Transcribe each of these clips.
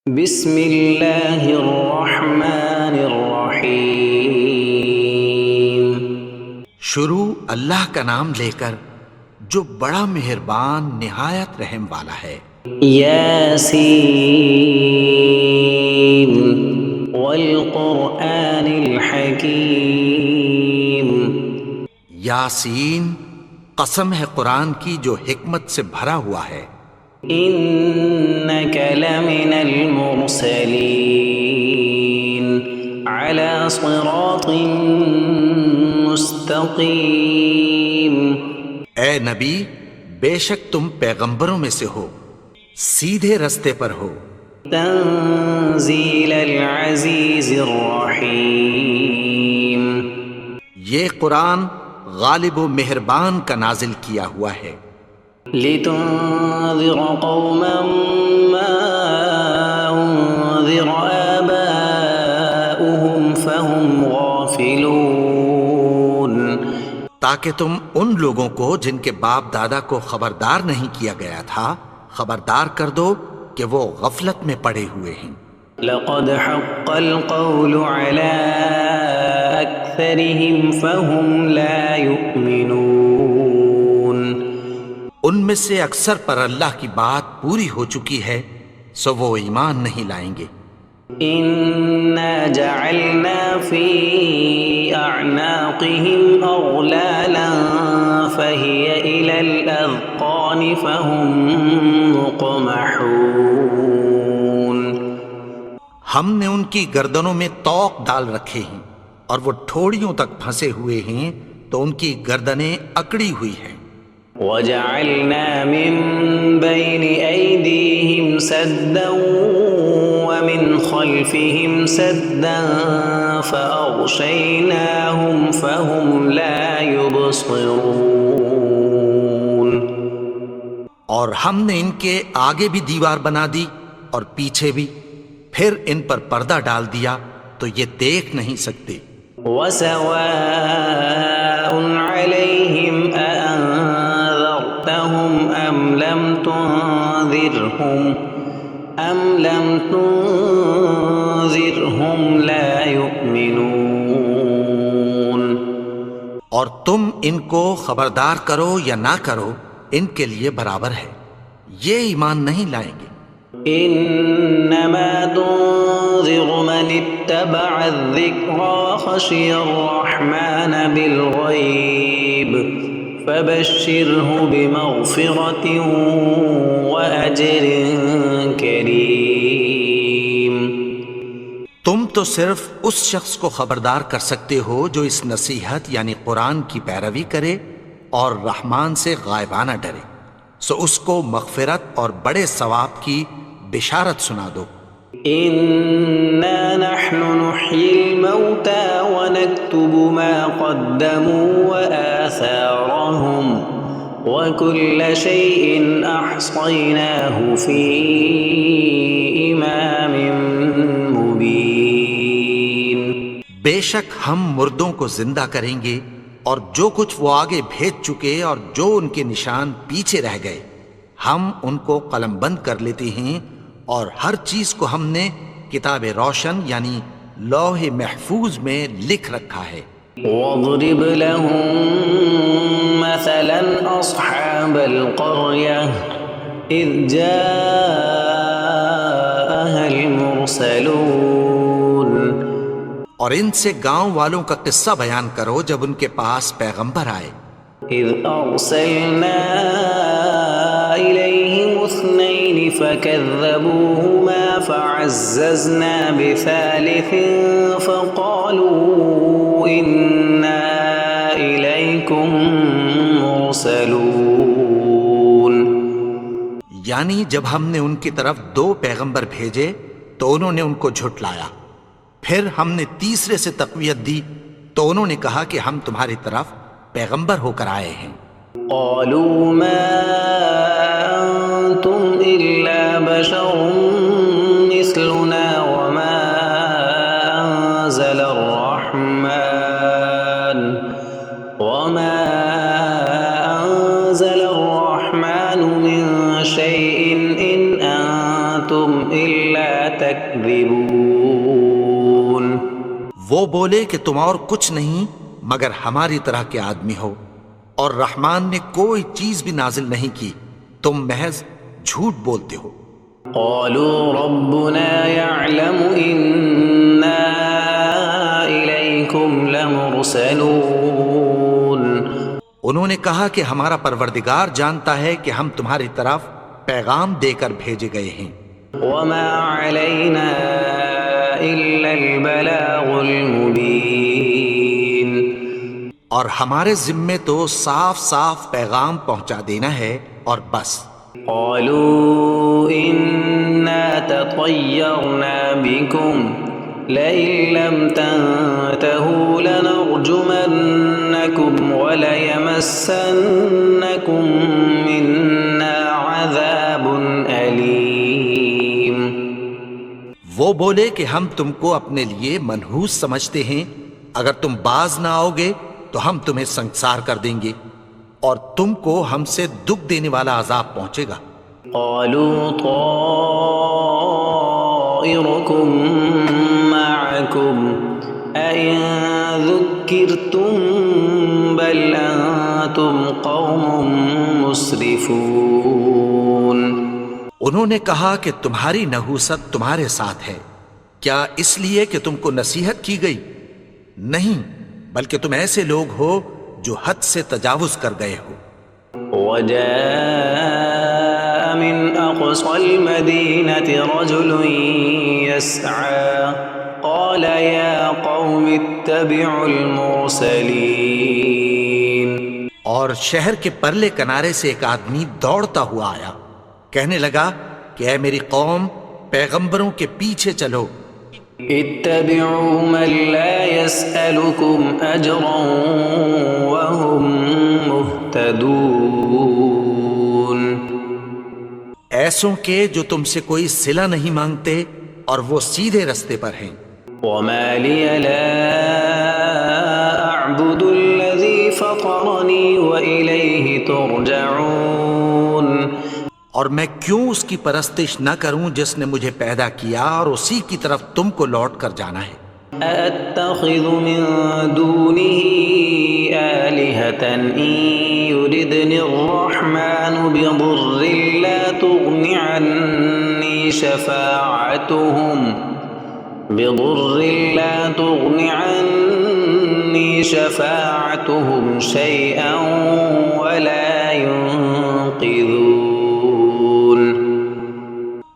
بسم اللہ الرحمن الرحیم۔ شروع اللہ کا نام لے کر جو بڑا مہربان نہایت رحم والا ہے۔ یاسین والقرآن الحکیم۔ یاسین، قسم ہے قرآن کی جو حکمت سے بھرا ہوا ہے۔ انک لمن المرسلین علی صراط مستقیم۔ اے نبی، بے شک تم پیغمبروں میں سے ہو، سیدھے رستے پر ہو۔ تنزیل العزیز الرحیم۔ یہ قرآن غالب و مہربان کا نازل کیا ہوا ہے۔ لتنذر قوما ما انذر آباؤهم فهم غافلون۔ تاکہ تم ان لوگوں کو جن کے باپ دادا کو خبردار نہیں کیا گیا تھا خبردار کر دو کہ وہ غفلت میں پڑے ہوئے ہیں۔ لقد حق القول على أكثرهم فهم لا يؤمنون۔ ان میں سے اکثر پر اللہ کی بات پوری ہو چکی ہے، سو وہ ایمان نہیں لائیں گے۔ إنا جعلنا في أعناقهم أغلالا فهي إلى الأذقان فهم مقمحون۔ ہم نے ان کی گردنوں میں طوق ڈال رکھے ہیں اور وہ ٹھوڑیوں تک پھنسے ہوئے ہیں تو ان کی گردنیں اکڑی ہوئی ہیں۔ وجعلنا من بين أيديهم سدا ومن خلفهم سدا فأغشيناهم فهم لا يبصرون۔ اور ہم نے ان کے آگے بھی دیوار بنا دی اور پیچھے بھی، پھر ان پر پردہ ڈال دیا تو یہ دیکھ نہیں سکتے۔ وسواء عليهم أأنذرتهم أم لم تنذرهم لا يؤمنون۔ اور تم ان کو خبردار کرو یا نہ کرو، ان کے لیے برابر ہے، یہ ایمان نہیں لائیں گے۔ انما تنذر من اتبع الذکر وخشی الرحمن بالغیب فبشرہ بمغفرۃ واجر کریم۔ تم تو صرف اس شخص کو خبردار کر سکتے ہو جو اس نصیحت یعنی قرآن کی پیروی کرے اور رحمان سے غائبانہ ڈرے، سو اس کو مغفرت اور بڑے ثواب کی بشارت سنا دو۔ انا نحن نحيي الموتى ونكتب ما قدموا وآثارهم وكل شيء احصيناه في امام مبين۔ بے شک ہم مردوں کو زندہ کریں گے اور جو کچھ وہ آگے بھیج چکے اور جو ان کے نشان پیچھے رہ گئے ہم ان کو قلم بند کر لیتے ہیں، اور ہر چیز کو ہم نے کتاب روشن یعنی لوح محفوظ میں لکھ رکھا ہے۔ واضرب لهم مثلا اصحاب القرية اذ جاءها المرسلون۔ اور ان سے گاؤں والوں کا قصہ بیان کرو جب ان کے پاس پیغمبر آئے۔ اذ ارسلنا الیہم اثنین فکذبوہما فعززنا بثالث فقالوا انا الیکم مرسلون۔ یعنی جب ہم نے ان کی طرف 2 پیغمبر بھیجے تو انہوں نے ان کو جھٹلایا، پھر ہم نے تیسرے سے تقویت دی تو انہوں نے کہا کہ ہم تمہاری طرف پیغمبر ہو کر آئے ہیں۔ قالوا ما انتم الا بشر مثلنا وما انزل الرحمن من شيء ان انتم الا تكذبون وہ بولے کہ تم اور کچھ نہیں مگر ہماری طرح کے آدمی ہو، اور رحمان نے کوئی چیز بھی نازل نہیں کی، تم محض جھوٹ بولتے ہو۔ قالوا ربنا يعلم إنا إليكم لمرسلون انہوں نے کہا کہ ہمارا پروردگار جانتا ہے کہ ہم تمہاری طرف پیغام دے کر بھیجے گئے ہیں، وما علينا إلا البلاغ المبين اور ہمارے ذمے تو صاف صاف پیغام پہنچا دینا ہے اور بس۔ قالوا إنا تطيرنا بكم لئن لم تنتهوا لنرجمنكم وليمسنكم منا عذاب أليم وہ بولے کہ ہم تم کو اپنے لیے منحوس سمجھتے ہیں، اگر تم باز نہ آؤ گے تو ہم تمہیں سنگسار کر دیں گے اور تم کو ہم سے دکھ دینے والا عذاب پہنچے گا۔ قالوا طائركم معكم أئن ذكرتم بل أنتم قوم مسرفون انہوں نے کہا کہ تمہاری نحوست تمہارے ساتھ ہے، کیا اس لیے کہ تم کو نصیحت کی گئی؟ نہیں، بلکہ تم ایسے لوگ ہو جو حد سے تجاوز کر گئے ہو۔ وجاء من أقصى المدينة رجل يسعى قال يا قوم اتبعوا المرسلين اور شہر کے پرلے کنارے سے ایک آدمی دوڑتا ہوا آیا، کہنے لگا کہ اے میری قوم، پیغمبروں کے پیچھے چلو۔ اتبعوا من لا يسألكم أجرا وهم مهتدون ایسوں کے جو تم سے کوئی صلہ نہیں مانگتے اور وہ سیدھے رستے پر ہیں۔ وما لي لا أعبد الذي فطرني وإليه ترجعون اور میں کیوں اس کی پرستش نہ کروں جس نے مجھے پیدا کیا اور اسی کی طرف تم کو لوٹ کر جانا ہے۔ أأتخذ من دونه آلهة إن يردني الرحمن بضر لا تغن عني شفاعتهم شيئا ولا ينقذون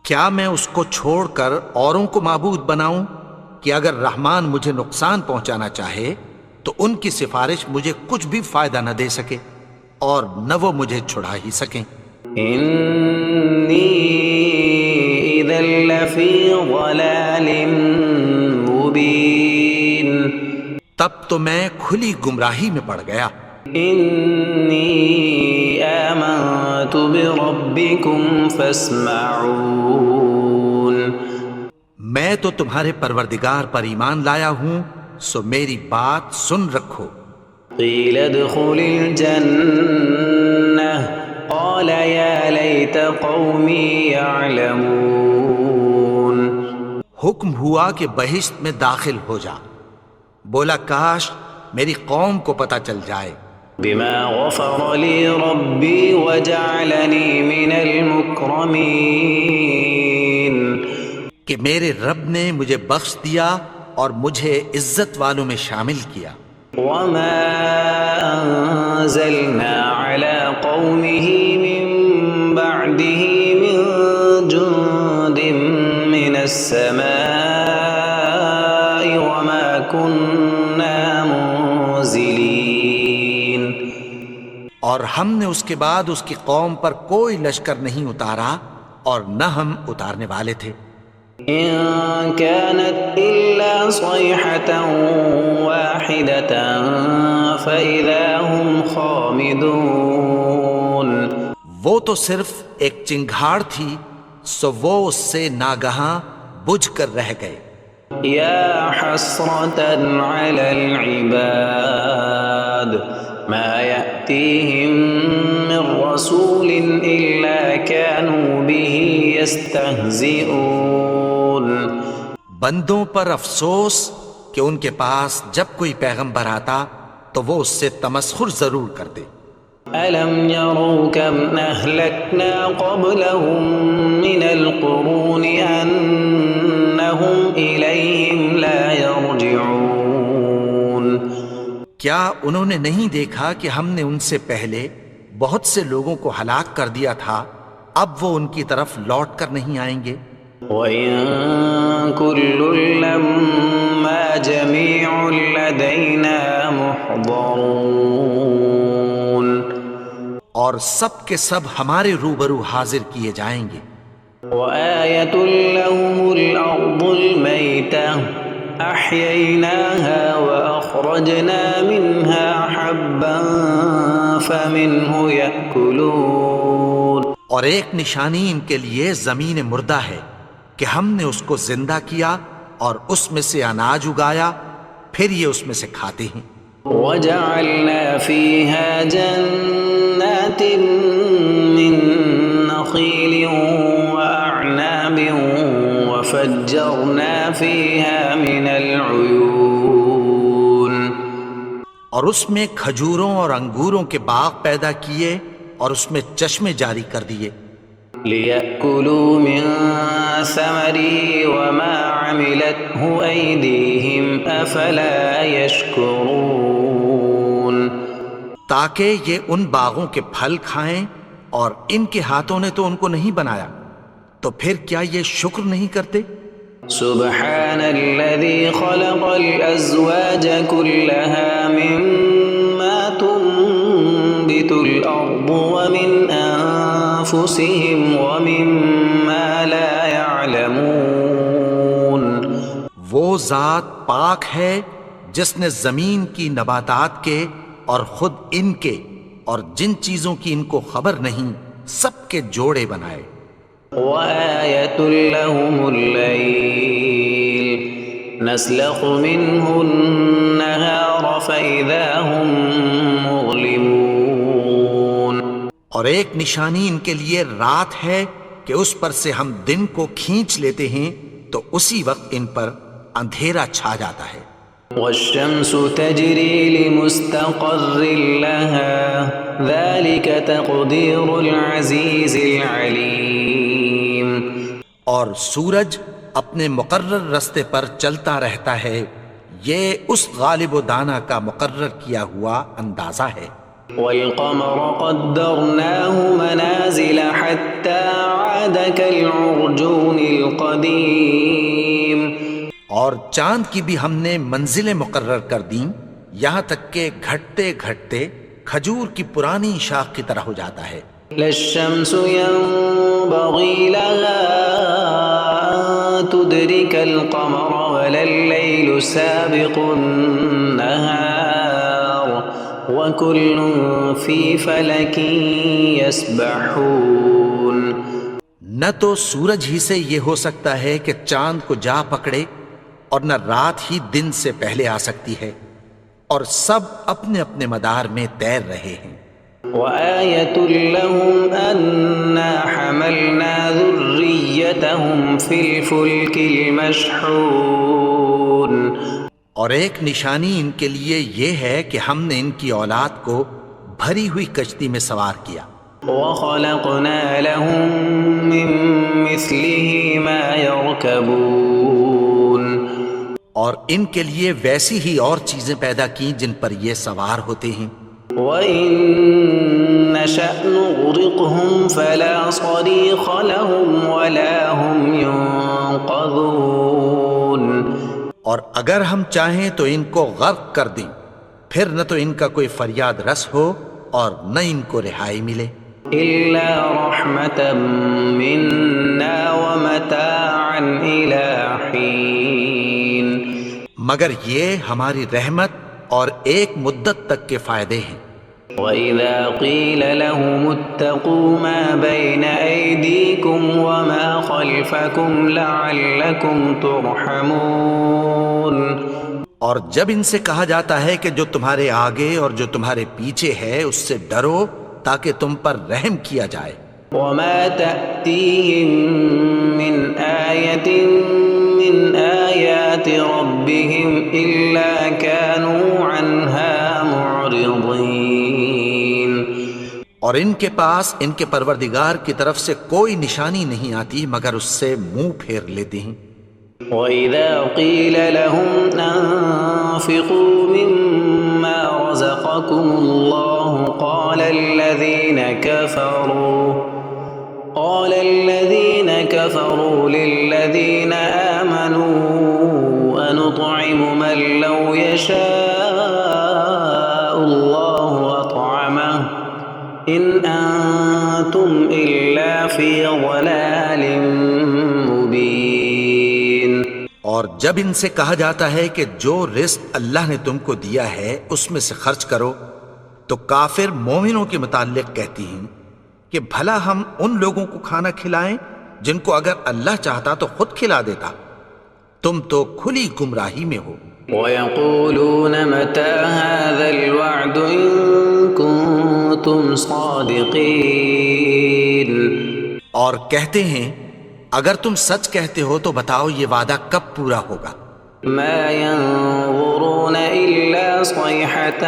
کیا میں اس کو چھوڑ کر اوروں کو معبود بناؤں کہ اگر رحمان مجھے نقصان پہنچانا چاہے تو ان کی سفارش مجھے کچھ بھی فائدہ نہ دے سکے اور نہ وہ مجھے چھڑا ہی سکیں۔ إني إذا لفي ضلال مبين تب تو میں کھلی گمراہی میں پڑ گیا۔ إني آمنت بربكم فاسمعون میں تو تمہارے پروردگار پر ایمان لایا ہوں، سو میری بات سن رکھو۔ قيل ادخل الجنة قال يا ليت قومي يعلمون حکم ہوا کہ بہشت میں داخل ہو جا، بولا کاش میری قوم کو پتہ چل جائے۔ بما غفر لي ربي وجعلني من المكرمين کہ میرے رب نے مجھے بخش دیا اور مجھے عزت والوں میں شامل کیا۔ وما أنزلنا على قومه من بعده من جند من السماء وما كنا منزلين اور ہم نے اس کے بعد اس کی قوم پر کوئی لشکر نہیں اتارا اور نہ ہم اتارنے والے تھے۔ إن كانت إلا صيحة واحدة فإذا هم خامدون وہ تو صرف ایک چنگھاڑ تھی، سو وہ اس سے ناگہاں بجھ کر رہ گئے۔ يا حسرة على العباد ما يأتيهم من رسول إلا كانوا به يستهزئون بندوں پر افسوس کہ ان کے پاس جب کوئی پیغمبر آتا تو وہ اس سے تمسخر ضرور کرتے۔ أَلَمْ يَرَوْا كَمْ أَهْلَكْنَا قَبْلَهُمْ مِنَ الْقُرُونِ أَنَّهُمْ إِلَيْهِمْ لَا يَرْجِعُونَ۔ کیا انہوں نے نہیں دیکھا کہ ہم نے ان سے پہلے بہت سے لوگوں کو ہلاک کر دیا تھا، اب وہ ان کی طرف لوٹ کر نہیں آئیں گے؟ وَإِن كُلٌّ لَّمَّا جَمِيعٌ لَّدَيْنَا مُحْضَرُونَ۔ اور سب کے سب ہمارے روبرو حاضر کیے جائیں گے۔ وَآيَةٌ لَّهُمُ الْأَرْضُ الْمَيْتَةُ أَحْيَيْنَاهَا وَأَخْرَجْنَا مِنْهَا حَبًّا فَمِنْهُ يَأْكُلُونَ۔ اور ایک نشانی ان کے لیے زمین مردہ ہے کہ ہم نے اس کو زندہ کیا اور اس میں سے اناج اگایا، پھر یہ اس میں سے کھاتے ہیں۔ وَجَعَلْنَا فِيهَا جَنَّاتٍ مِّن نَّخِيلٍ وَأَعْنَابٍ وَفَجَّرْنَا فِيهَا مِنَ الْعُيُونِ۔ اور اس میں کھجوروں اور انگوروں کے باغ پیدا کیے اور اس میں چشمے جاری کر دیے۔ لِيَأْكُلُوا مِن ثَمَرِهِ وَمَا عَمِلَتْهُ أَيْدِيهِمْ أَفَلَا يَشْكُرُونَ۔ تاکہ یہ ان باغوں کے پھل کھائیں، اور ان کے ہاتھوں نے تو ان کو نہیں بنایا، تو پھر کیا یہ شکر نہیں کرتے؟ سبحان الذي خلق الأزواج كلها مما تنبت الأرض ومن أنفسهم ومما لا يعلمون۔ وہ ذات پاک ہے جس نے زمین کی نباتات کے اور خود ان کے اور جن چیزوں کی ان کو خبر نہیں سب کے جوڑے بنائے۔ وآية لهم الليل نسلخ منه النهار فإذا هم مظلمون۔ اور ایک نشانی ان کے لیے رات ہے کہ اس پر سے ہم دن کو کھینچ لیتے ہیں تو اسی وقت ان پر اندھیرا چھا جاتا ہے۔ والشمس تجري لمستقر لها ذلك تقدير العزيز العليم۔ اور سورج اپنے مقرر رستے پر چلتا رہتا ہے، یہ اس غالب و دانا کا مقرر کیا ہوا اندازہ ہے۔ والقمر قدرناه منازل حتى عاد كالعرجون القديم۔ اور چاند کی بھی ہم نے منزلیں مقرر کر دیں، یہاں تک کہ گھٹتے گھٹتے کھجور کی پرانی شاخ کی طرح ہو جاتا ہے۔ لا الشمس ينبغي لها أن تدرك القمر ولا الليل سابق النهار وكل في فلك يسبحون۔ نہ تو سورج ہی سے یہ ہو سکتا ہے کہ چاند کو جا پکڑے، اور نہ رات ہی دن سے پہلے آ سکتی ہے، اور سب اپنے اپنے مدار میں تیر رہے ہیں۔ وآية لهم أنا حملنا ذريتهم في الفلك المشحون۔ اور ایک نشانی ان کے لیے یہ ہے کہ ہم نے ان کی اولاد کو بھری ہوئی کشتی میں سوار کیا۔ وخلقنا لهم من مثله ما يركبون۔ اور ان کے لیے ویسی ہی اور چیزیں پیدا کی جن پر یہ سوار ہوتے ہیں۔ وَإِن نَّشَأْ نُغْرِقْهُمْ فَلَا صَرِيخَ لَهُمْ وَلَا هُمْ يُنقَذُونَ۔ اور اگر ہم چاہیں تو ان کو غرق کر دیں، پھر نہ تو ان کا کوئی فریاد رس ہو اور نہ ان کو رہائی ملے۔ إِلَّا رَحْمَةً مِّنَّا وَمَتَاعًا إِلَىٰ حِينٍ۔ مگر یہ ہماری رحمت اور ایک مدت تک کے فائدے ہیں۔ وَإِذَا قِيلَ لَهُمُ اتَّقُوا مَا بَيْنَ أَيْدِيكُمْ وَمَا خَلْفَكُمْ لَعَلَّكُمْ تُرْحَمُونَ۔ اور جب ان سے کہا جاتا ہے کہ جو تمہارے آگے اور جو تمہارے پیچھے ہے اس سے ڈرو تاکہ تم پر رحم کیا جائے۔ وَمَا تَأْتِيهِم مِّنْ آيَةٍ مِّن من آيات ربهم إلا كانوا عنها معرضين. اور ان کے پاس ان کے پروردگار کی طرف سے کوئی نشانی نہیں آتی مگر اس سے منہ پھیر لیتے ہیں. وَإِذَا قِيلَ لَهُمْ أَنفِقُوا مِمَّا رَزَقَكُمُ اللَّهُ قَالَ الَّذِينَ كَفَرُوا لِلَّذِينَ آمَنُوا أَنُطْعِمُ مَن لَّوْ يَشَاءُ اللَّهُ أَطْعَمَهُ إِنْ أَنتُمْ إِلَّا فِي ضَلَالٍ مُّبِينٍ. اور جب ان سے کہا جاتا ہے کہ جو رزق اللہ نے تم کو دیا ہے اس میں سے خرچ کرو، تو کافر مومنوں کے متعلق کہتی ہیں کہ بھلا ہم ان لوگوں کو کھانا کھلائیں جن کو اگر اللہ چاہتا تو خود کھلا دیتا. تم تو کھلی گمراہی میں ہو. وَيَقُولُونَ مَتَى هَذَا الْوَعْدُ إِن كُنتُمْ صَادِقِينَ. اور کہتے ہیں اگر تم سچ کہتے ہو تو بتاؤ یہ وعدہ کب پورا ہوگا. مَا يَنظُرُونَ إِلَّا صَيْحَةً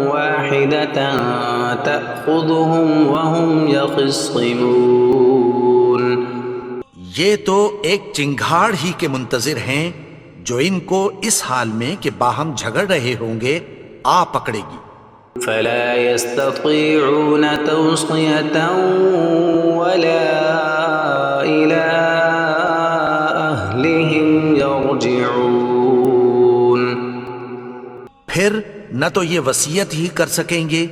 وَاحِدَةً تَأْخُذُهُمْ وَهُمْ يَخِصِّمُونَ. یہ تو ایک چنگھاڑ ہی کے منتظر ہیں جو ان کو اس حال میں کہ باہم جھگڑ رہے ہوں گے آ پکڑے گی. فَلَا يَسْتَطِيعُونَ تَوْصِيَةً وَلَا إِلَىٰ أَهْلِهِمْ يَرْجِعُونَ. پھر نہ تو یہ وصیت ہی کر سکیں گے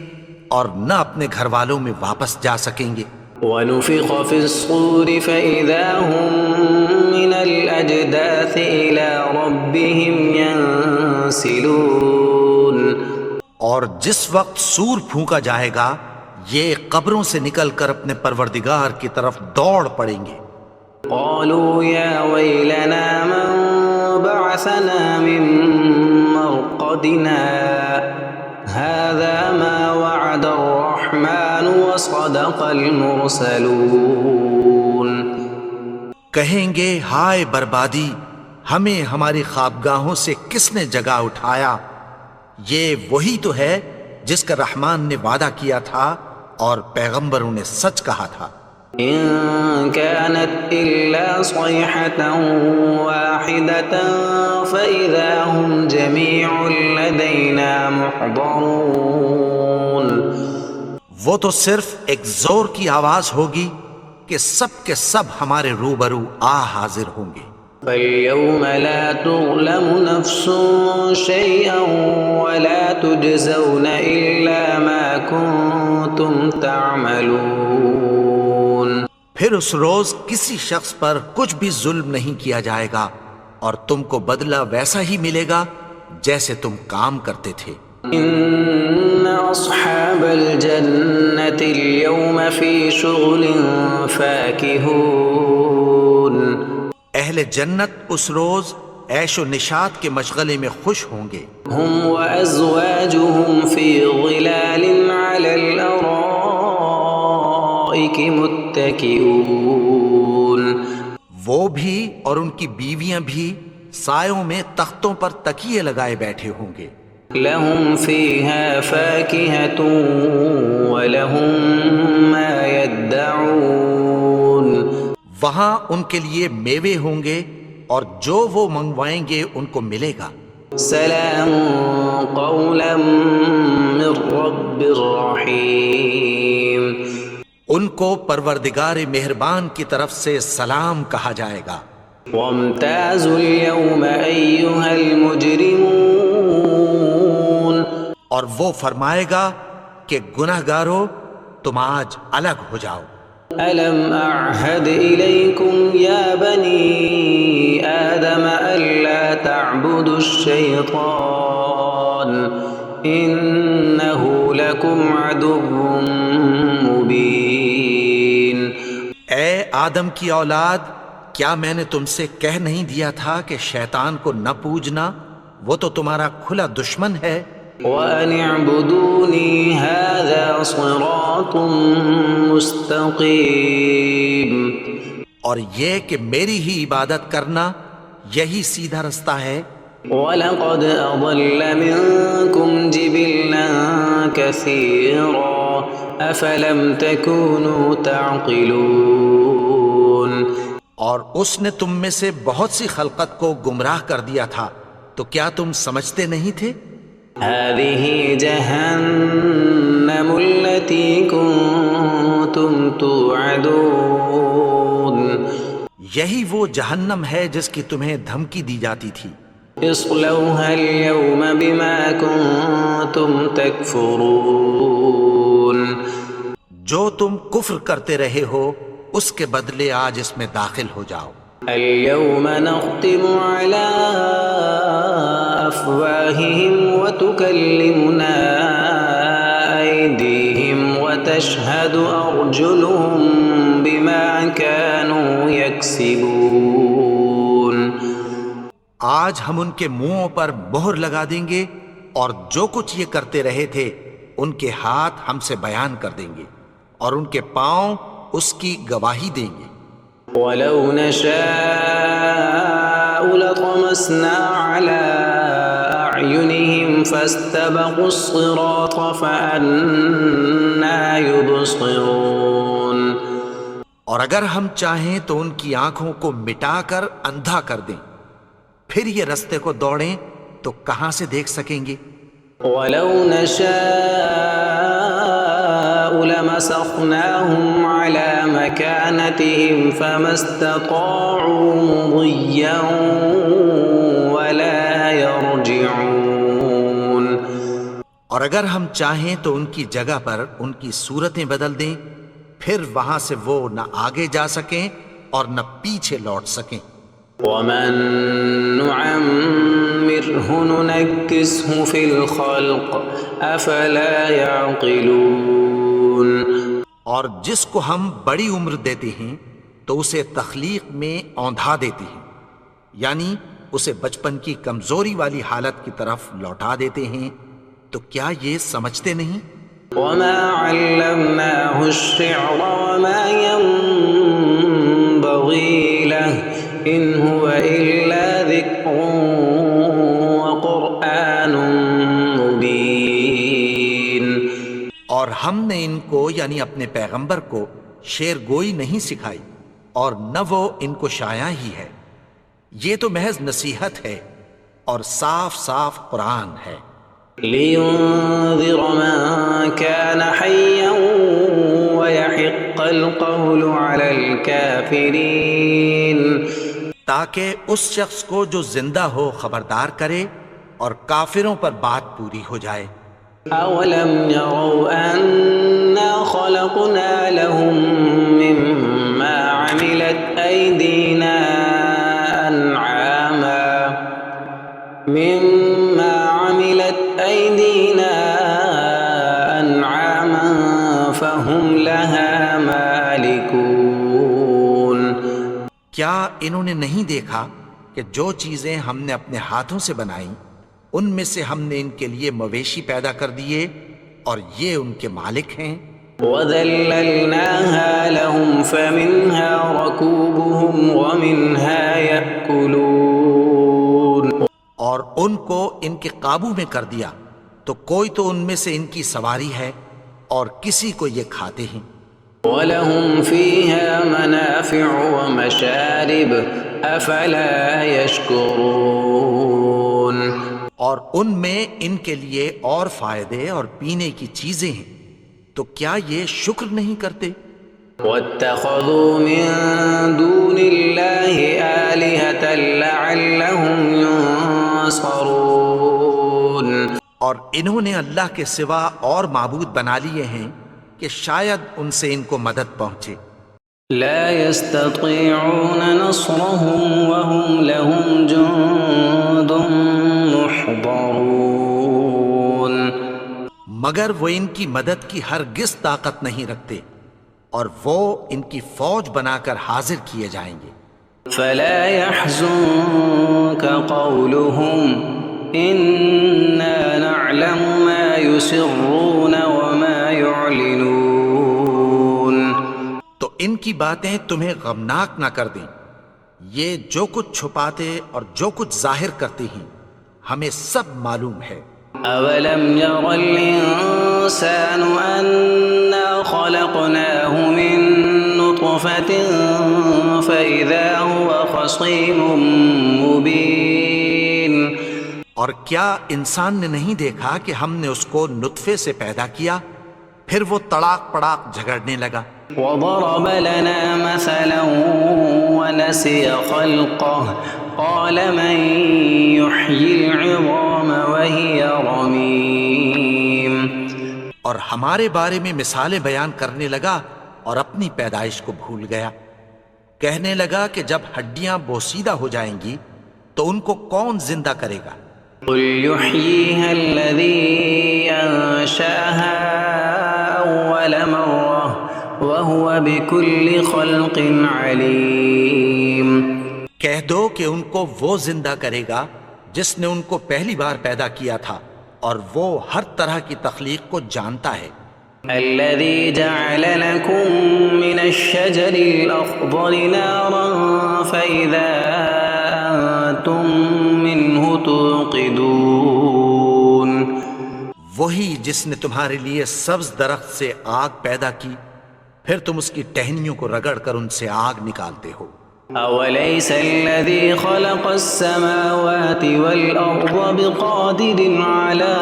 اور نہ اپنے گھر والوں میں واپس جا سکیں گے. وَنُفِخَ فِي الصُّورِ فَإِذَا هُم مِّنَ الْأَجْدَاثِ إِلَىٰ رَبِّهِمْ يَنسِلُونَ. اور جس وقت سور پھونکا جائے گا یہ قبروں سے نکل کر اپنے پروردگار کی طرف دوڑ پڑیں گے. قَالُوا يَا وَيْلَنَا مَن بَعَثَنَا مِن مَّرْقَدِنَا هَٰذَا مَا وَعَدَ الرَّحْمَٰنُ وَصَدَقَ الْمُرْسَلُونَ. کہیں گے ہائے بربادی، ہمیں ہماری خوابگاہوں سے کس نے جگا اٹھایا. یہ وہی تو ہے جس کا رحمان نے وعدہ کیا تھا اور پیغمبروں نے سچ کہا تھا. إِن كَانَتْ إِلَّا صَيْحَةً وَاحِدَةً فَإِذَا هُمْ جَمِيعٌ لَّدَيْنَا مُحْضَرُونَ. وہ تو صرف ایک زور کی آواز ہوگی کہ سب کے سب ہمارے روبرو آ حاضر ہوں گے. فَالْيَوْمَ لَا تُظْلَمُ نَفْسٌ شَيْئًا وَلَا تُجْزَوْنَ إِلَّا مَا كُنتُمْ تَعْمَلُونَ. پھر اس روز کسی شخص پر کچھ بھی ظلم نہیں کیا جائے گا اور تم کو بدلہ ویسا ہی ملے گا جیسے تم کام کرتے تھے. إِنَّ أَصْحَابَ الْجَنَّةِ الْيَوْمَ فِي شُغُلٍ فَاكِهُونَ. اہل جنت اس روز عیش و نشاط کے مشغلے میں خوش ہوں گے. هُمْ وَأَزْوَاجُهُمْ فِي ظِلَالٍ عَلَى الْأَرَائِكِ مُتَّكِئُونَ. وہ بھی اور ان کی بیویاں بھی سایوں میں تختوں پر تکیے لگائے بیٹھے ہوں گے. لَهُمْ فِيهَا فَاكِهَةٌ وَلَهُمْ مَا يَدَّعُونَ. وہاں ان کے لیے میوے ہوں گے اور جو وہ منگوائیں گے ان کو ملے گا. سلام قولا من رب رحیم. ان کو پروردگار مہربان کی طرف سے سلام کہا جائے گا. وامتازوا اليوم ایھا المجرمون. اور وہ فرمائے گا کہ گنہگارو تم آج الگ ہو جاؤ. ألم أعهد إليكم يا بني آدم ألا تعبدوا الشيطان إنه لكم عدو مبين. اے آدم کی اولاد، کیا میں نے تم سے کہہ نہیں دیا تھا کہ شیطان کو نہ پوجنا، وہ تو تمہارا کھلا دشمن ہے. وَأَنِ اعْبُدُونِي هَذَا صِرَاطٌ مُسْتَقِيمٌ. اور یہ کہ میری ہی عبادت کرنا یہی سیدھا رستہ ہے۔ وَلَقَدْ أَضَلَّ مِنكُمْ جِبِلًّا كَثِيرًا أَفَلَمْ تَكُونُوا تَعْقِلُونَ۔ اور اس نے تم میں سے بہت سی خلقت کو گمراہ کر دیا تھا، تو کیا تم سمجھتے نہیں تھے؟ هَذِهِ جَهَنَّمُ الَّتِي كُنتُمْ تُوعَدُونَ۔ یہی وہ جہنم ہے جس کی تمہیں دھمکی دی جاتی تھی۔ اصلوها اليوم بما كنتم تكفرون۔ جو تم کفر کرتے رہے ہو اس کے بدلے آج اس میں داخل ہو جاؤ۔ اليوم نختم على أفواههم وتكلمنا أيديهم وتشهد أرجلهم بما كانوا يكسبون۔ آج ہم ان کے منہوں پر مہر لگا دیں گے اور جو کچھ یہ کرتے رہے تھے ان کے ہاتھ ہم سے بیان کر دیں گے اور ان کے پاؤں اس کی گواہی دیں گے۔ وَلَوْ نَشَاءُ لَطَمَسْنَا عَلَىٰ أَعْيُنِهِمْ فَاسْتَبَقُوا الصِّرَاطَ فَأَنَّىٰ يُبْصِرُونَ۔ اور اگر ہم چاہیں تو ان کی آنکھوں کو مٹا کر اندھا کر دیں، پھر یہ رستے کو دوڑیں تو کہاں سے دیکھ سکیں گے؟ وَلَوْ نَشَاءُ لَمَسَخْنَاهُمْ عَلَىٰ مَكَانَتِهِمْ فَمَا اسْتَطَاعُوا مُضِيًّا وَلَا يَرْجِعُونَ۔ اور اگر ہم چاہیں تو ان کی جگہ پر ان کی صورتیں بدل دیں، پھر وہاں سے وہ نہ آگے جا سکیں اور نہ پیچھے لوٹ سکیں۔ وَمَن نُعَمِّرْهُ نُنَكِّسْهُ فِي الْخَلْقِ أَفَلَا يَعْقِلُونَ۔ اور جس کو ہم بڑی عمر دیتے ہیں تو اسے تخلیق میں اوندھا دیتے ہیں، یعنی اسے بچپن کی کمزوری والی حالت کی طرف لوٹا دیتے ہیں، تو کیا یہ سمجھتے نہیں؟ وَمَا عَلَّمْنَاهُ الشِّعْرَ وَمَا يَنبَغِي لَهُ إِنْ هُوَ إِلَّا ذِكْرٌ وَقُرْآنٌ مُبِينٌ۔ اور ہم نے ان کو یعنی اپنے پیغمبر کو شعر گوئی نہیں سکھائی، اور نہ وہ ان کو شایع ہی ہے، یہ تو محض نصیحت ہے اور صاف صاف قرآن ہے۔ لِيُنذِرَ مَن كَانَ حَيًّا وَيَحِقَّ الْقَوْلُ عَلَى الْكَافِرِينَ۔ تاکہ اس شخص کو جو زندہ ہو خبردار کرے اور کافروں پر بات پوری ہو جائے۔ أَوَلَمْ يَرَوْا أَنَّا خَلَقْنَا لَهُم مِّمَّا عَمِلَتْ أَيْدِينَا أَنْعَامًا فَهُمْ لَهَا مَالِكُونَ۔ کیا انہوں نے نہیں دیکھا کہ جو چیزیں ہم نے اپنے ہاتھوں سے بنائیں ان میں سے ہم نے ان کے لیے مویشی پیدا کر دیے اور یہ ان کے مالک ہیں۔ وَذَلَّلْنَاهَا لَهُمْ فَمِنْهَا رَكُوبُهُمْ وَمِنْهَا يَأْكُلُونَ۔ اور ان کو ان کے قابو میں کر دیا تو کوئی تو ان میں سے ان کی سواری ہے اور کسی کو یہ کھاتے ہیں۔ وَلَهُمْ فِيهَا مَنَافِعُ وَمَشَارِبُ أَفَلَا يَشْكُرُونَ۔ اور ان میں ان کے لیے اور فائدے اور پینے کی چیزیں ہیں، تو کیا یہ شکر نہیں کرتے؟ وَاتَّخَذُوا مِن دُونِ اللَّهِ آلِهَةً لَعَلَّهُمْ يُنصَرُونَ۔ اور انہوں نے اللہ کے سوا اور معبود بنا لیے ہیں کہ شاید ان سے ان کو مدد پہنچے۔ لا يستطيعون نصرهم وهم لهم جند محضرون۔ مگر وہ ان کی مدد کی ہرگز طاقت نہیں رکھتے اور وہ ان کی فوج بنا کر حاضر کیے جائیں گے۔ فلا يحزنك قولهم إنا نعلم ما يسرون وما يعلنون۔ تو ان کی باتیں تمہیں غمناک نہ کر دیں، یہ جو کچھ چھپاتے اور جو کچھ ظاہر کرتے ہیں ہمیں سب معلوم ہے۔ أولم ير الإنسان أنا خلقناه من نطفة فإذا هو خصيم مبين۔ اور کیا انسان نے نہیں دیکھا کہ ہم نے اس کو نطفے سے پیدا کیا پھر وہ تڑاک پڑاک جھگڑنے لگا۔ وضرب لنا مثلا ونسي خلقه قال من يحيي العظام وهي رميم۔ اور ہمارے بارے میں مثالیں بیان کرنے لگا اور اپنی پیدائش کو بھول گیا۔ کہنے لگا کہ جب ہڈیاں بوسیدہ ہو جائیں گی تو ان کو کون زندہ کرے گا؟ قل يحييها الذي أنشأها أول مرة وهو بكل خلق عليم۔ کہہ دو کہ ان کو وہ زندہ کرے گا جس نے ان کو پہلی بار پیدا کیا تھا اور وہ ہر طرح کی تخلیق کو جانتا ہے۔ الذي جعل لكم من الشجر الأخضر نارا فإذا أنتم منه توقدون۔ وہی جس نے تمہارے لیے سبز درخت سے آگ پیدا کی پھر تم اس کی ٹہنیوں کو رگڑ کر ان سے آگ نکالتے ہو۔ أوليس الذي خلق السماوات والأرض بقادر على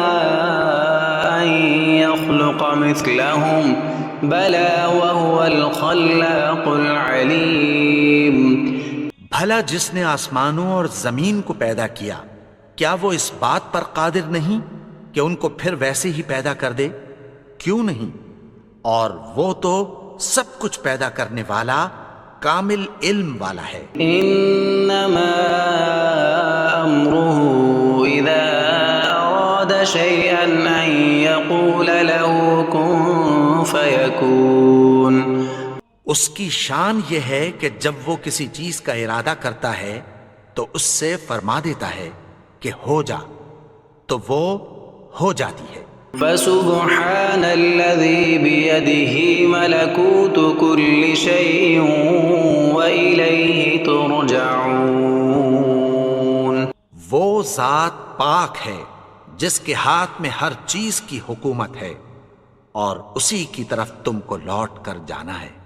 أن يخلق مثلهم بلى وهو الخلاق العليم۔ بھلا جس نے آسمانوں اور زمین کو پیدا کیا کیا وہ اس بات پر قادر نہیں کہ ان کو پھر ویسے ہی پیدا کر دے؟ کیوں نہیں؟ اور وہ تو سب کچھ پیدا کرنے والا کامل علم والا ہے۔ انما امره اذا اراد شيئا ان يقول له كن فيكون۔ اس کی شان یہ ہے کہ جب وہ کسی چیز کا ارادہ کرتا ہے تو اس سے فرما دیتا ہے کہ ہو جا تو وہ ہو جاتی ہے۔ فسبحان الذي بيده ملكوت كل شيء وإليه ترجعون۔ وہ ذات پاک ہے جس کے ہاتھ میں ہر چیز کی حکومت ہے اور اسی کی طرف تم کو لوٹ کر جانا ہے۔